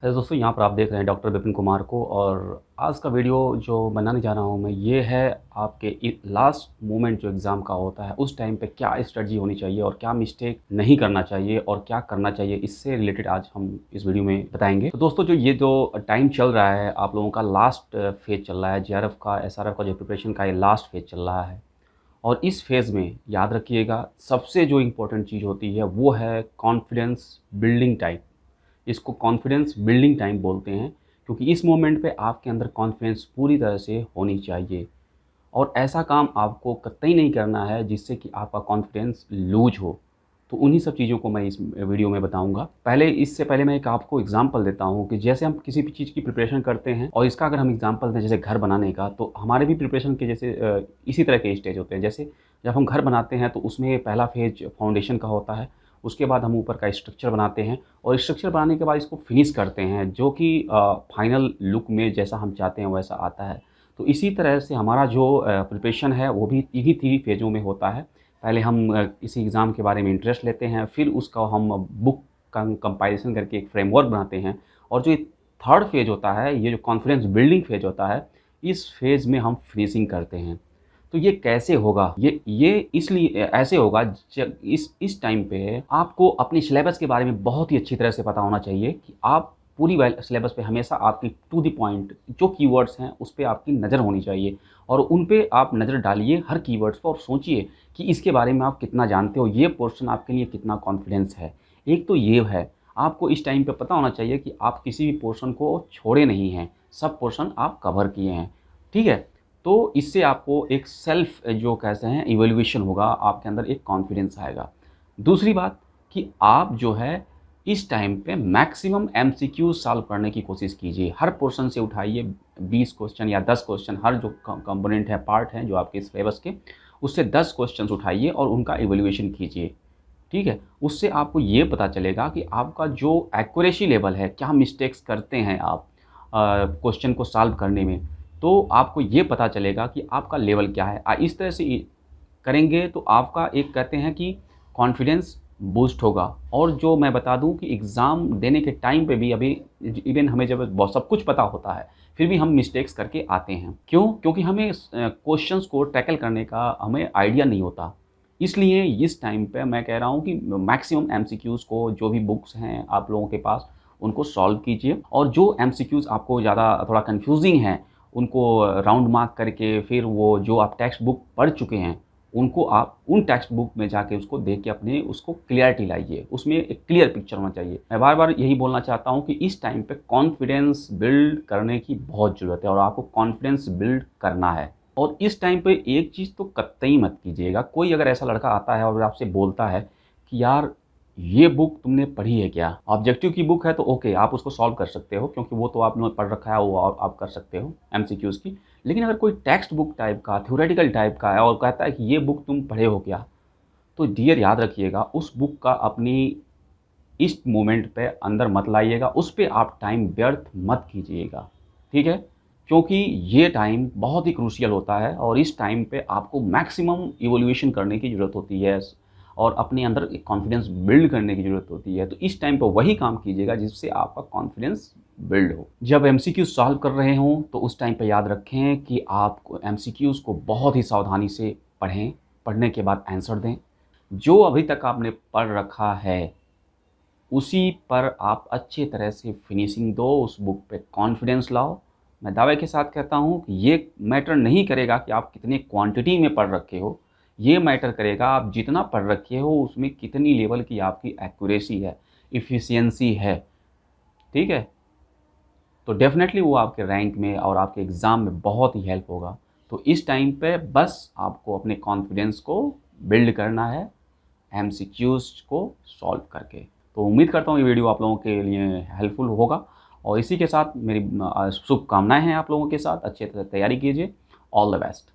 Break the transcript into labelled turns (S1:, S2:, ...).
S1: दोस्तों यहाँ पर आप देख रहे हैं डॉक्टर विपिन कुमार को। और आज का वीडियो जो बनाने जा रहा हूँ मैं, ये है आपके लास्ट मोमेंट जो एग्ज़ाम का होता है उस टाइम पे क्या स्ट्रेटजी होनी चाहिए और क्या मिस्टेक नहीं करना चाहिए और क्या करना चाहिए, इससे रिलेटेड आज हम इस वीडियो में बताएंगे। तो दोस्तों ये जो टाइम चल रहा है, आप लोगों का लास्ट फेज़ चल रहा है, JRF का SRF का जो प्रिपरेशन का ये लास्ट फेज़ चल रहा है। और इस फेज़ में याद रखिएगा, सबसे जो इम्पोर्टेंट चीज़ होती है वो है कॉन्फिडेंस बिल्डिंग टाइम। इसको कॉन्फिडेंस बिल्डिंग टाइम बोलते हैं, क्योंकि इस मोमेंट पे आपके अंदर कॉन्फिडेंस पूरी तरह से होनी चाहिए। और ऐसा काम आपको कतई नहीं करना है जिससे कि आपका कॉन्फिडेंस लूज हो। तो उन्हीं सब चीज़ों को मैं इस वीडियो में बताऊंगा। इससे पहले मैं एक आपको एग्जांपल देता हूं कि जैसे हम किसी भी चीज़ की प्रिपरेशन करते हैं, और इसका अगर हम एग्जांपल दें जैसे घर बनाने का, तो हमारे भी प्रिपरेशन के जैसे इसी तरह के स्टेज होते हैं। जैसे जब हम घर बनाते हैं तो उसमें पहला फेज फाउंडेशन का होता है, उसके बाद हम ऊपर का स्ट्रक्चर बनाते हैं और स्ट्रक्चर बनाने के बाद इसको फिनिश करते हैं, जो कि फाइनल लुक में जैसा हम चाहते हैं वैसा आता है। तो इसी तरह से हमारा जो प्रिपरेशन है वो भी इन्हीं 3 फेज़ों में होता है। पहले हम किसी एग्ज़ाम के बारे में इंटरेस्ट लेते हैं, फिर उसका हम बुक का कंपाइलेशन करके एक फ्रेमवर्क बनाते हैं, और जो ये थर्ड फेज़ होता है, ये जो कॉन्फिडेंस बिल्डिंग फेज़ होता है, इस फेज़ में हम फिनिशिंग करते हैं। तो ये कैसे होगा? ये इसलिए ऐसे होगा, इस टाइम पे आपको अपनी सिलेबस के बारे में बहुत ही अच्छी तरह से पता होना चाहिए कि आप पूरी सिलेबस पे हमेशा आपकी टू द पॉइंट जो कीवर्ड्स हैं उस पे आपकी नज़र होनी चाहिए, और उन पे आप नज़र डालिए हर कीवर्ड्स पर, और सोचिए कि इसके बारे में आप कितना जानते हो, ये पोर्शन आपके लिए कितना कॉन्फिडेंस है। एक तो ये है, आपको इस टाइम पे पता होना चाहिए कि आप किसी भी पोर्शन को छोड़े नहीं हैं, सब पोर्शन आप कवर किए हैं। ठीक है? तो इससे आपको एक सेल्फ जो कहते हैं इवैल्यूएशन होगा, आपके अंदर एक कॉन्फिडेंस आएगा। दूसरी बात कि आप जो है इस टाइम पे मैक्सिमम एमसीक्यू सॉल्व करने की कोशिश कीजिए। हर पोर्शन से उठाइए 20 क्वेश्चन या 10 क्वेश्चन, हर जो कंपोनेंट है, पार्ट हैं जो आपके सिलेबस के, उससे 10 क्वेश्चन उठाइए और उनका इवैल्यूएशन कीजिए। ठीक है? उससे आपको ये पता चलेगा कि आपका जो एक्यूरेसी लेवल है, क्या मिस्टेक्स करते हैं आप क्वेश्चन को सॉल्व करने में, तो आपको ये पता चलेगा कि आपका लेवल क्या है। इस तरह से करेंगे तो आपका एक कहते हैं कि कॉन्फिडेंस बूस्ट होगा। और जो मैं बता दूं कि एग्ज़ाम देने के टाइम पे भी अभी इवन हमें जब बहुत सब कुछ पता होता है, फिर भी हम मिस्टेक्स करके आते हैं। क्यों? क्योंकि हमें क्वेश्चंस को टैकल करने का हमें आइडिया नहीं होता। इसलिए इस टाइम पे मैं कह रहा हूँ कि मैक्सिमम एमसीक्यूज़ को, जो भी बुक्स हैं आप लोगों के पास, उनको सॉल्व कीजिए। और जो एमसीक्यूज़ आपको ज़्यादा थोड़ा कन्फ्यूजिंग हैं, उनको राउंड मार्क करके, फिर वो जो आप टेक्स्ट बुक पढ़ चुके हैं, उनको आप उन टेक्स्ट बुक में जाके उसको देख के अपने उसको क्लियरिटी लाइए, उसमें एक क्लियर पिक्चर होना चाहिए। मैं बार-बार यही बोलना चाहता हूँ कि इस टाइम पे कॉन्फिडेंस बिल्ड करने की बहुत ज़रूरत है, और आपको कॉन्फिडेंस बिल्ड करना है। और इस टाइम पे एक चीज़ तो कतई मत कीजिएगा, कोई अगर ऐसा लड़का आता है और आपसे बोलता है कि यार ये बुक तुमने पढ़ी है क्या? ऑब्जेक्टिव की बुक है तो ओके, आप उसको सॉल्व कर सकते हो, क्योंकि वो तो आपने पढ़ रखा है, वो आप कर सकते हो एमसीक्यूज़ की। लेकिन अगर कोई टेक्स्ट बुक टाइप का, थ्योरेटिकल टाइप का है और कहता है कि ये बुक तुम पढ़े हो क्या? तो डियर याद रखिएगा, उस बुक का अपनी इस मोमेंट पे अंदर मत लाइएगा, उस पे आप टाइम व्यर्थ मत कीजिएगा। ठीक है? क्योंकि ये टाइम बहुत ही क्रूशियल होता है, और इस टाइम पे आपको मैक्सिमम इवैल्यूएशन करने की ज़रूरत होती है, और अपने अंदर एक कॉन्फिडेंस बिल्ड करने की ज़रूरत होती है। तो इस टाइम पे वही काम कीजिएगा जिससे आपका कॉन्फिडेंस बिल्ड हो। जब एमसीक्यू सॉल्व कर रहे हों तो उस टाइम पे याद रखें कि आप एमसीक्यूज़ को बहुत ही सावधानी से पढ़ें, पढ़ने के बाद आंसर दें। जो अभी तक आपने पढ़ रखा है उसी पर आप अच्छी तरह से फिनिशिंग दो, उस बुक पे कॉन्फिडेंस लाओ। मैं दावे के साथ कहता हूँ कि ये मैटर नहीं करेगा कि आप कितने क्वांटिटी में पढ़ रखे हो, ये मैटर करेगा आप जितना पढ़ रखे हो उसमें कितनी लेवल की आपकी एक्यूरेसी है, एफिशिएंसी है। ठीक है? तो डेफ़िनेटली वो आपके रैंक में और आपके एग्ज़ाम में बहुत ही हेल्प होगा। तो इस टाइम पे बस आपको अपने कॉन्फिडेंस को बिल्ड करना है, एमसीक्यूज़ को सॉल्व करके। तो उम्मीद करता हूँ ये वीडियो आप लोगों के लिए हेल्पफुल होगा, और इसी के साथ मेरी शुभकामनाएँ हैं आप लोगों के साथ। अच्छी तरह तैयारी कीजिए। All the best.